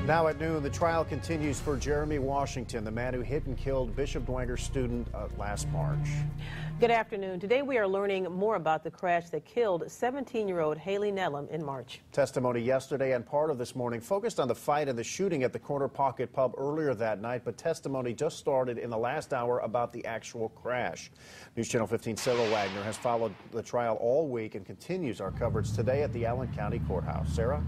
Now at noon, the trial continues for Jeremy Washington, the man who hit and killed Bishop Dwenger student last March. Good afternoon. Today we are learning more about the crash that killed 17-year-old Haley Nellam in March. Testimony yesterday and part of this morning focused on the fight and the shooting at the Corner Pocket Pub earlier that night, but testimony just started in the last hour about the actual crash. News Channel 15's Sara Wagner has followed the trial all week and continues our coverage today at the Allen County Courthouse. Sarah?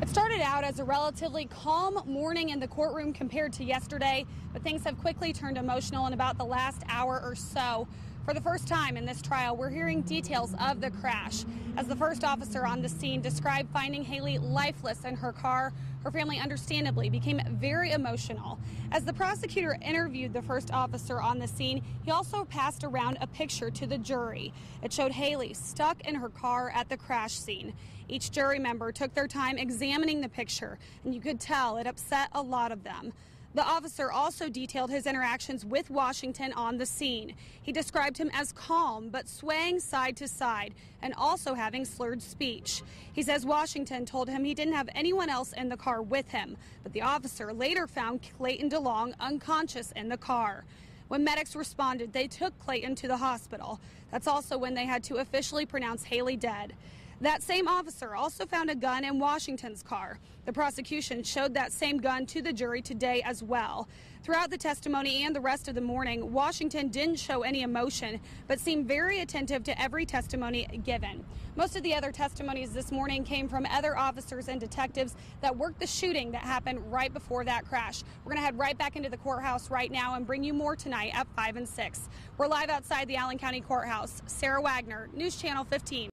It started out as a relatively calm morning in the courtroom compared to yesterday, but things have quickly turned emotional in about the last hour or so. For the first time in this trial, we're hearing details of the crash. As the first officer on the scene described finding Haley lifeless in her car, her family understandably became very emotional. As the prosecutor interviewed the first officer on the scene, he also passed around a picture to the jury. It showed Haley stuck in her car at the crash scene. Each jury member took their time examining the picture, and you could tell it upset a lot of them. The officer also detailed his interactions with Washington on the scene. He described him as calm but swaying side to side and also having slurred speech. He says Washington told him he didn't have anyone else in the car with him, but the officer later found Clayton DeLong unconscious in the car. When medics responded, they took Clayton to the hospital. That's also when they had to officially pronounce Haley dead. That same officer also found a gun in Washington's car. The prosecution showed that same gun to the jury today as well. Throughout the testimony and the rest of the morning, Washington didn't show any emotion, but seemed very attentive to every testimony given. Most of the other testimonies this morning came from other officers and detectives that worked the shooting that happened right before that crash. We're going to head right back into the courthouse right now and bring you more tonight at 5 and 6. We're live outside the Allen County Courthouse. Sara Wagner, News Channel 15.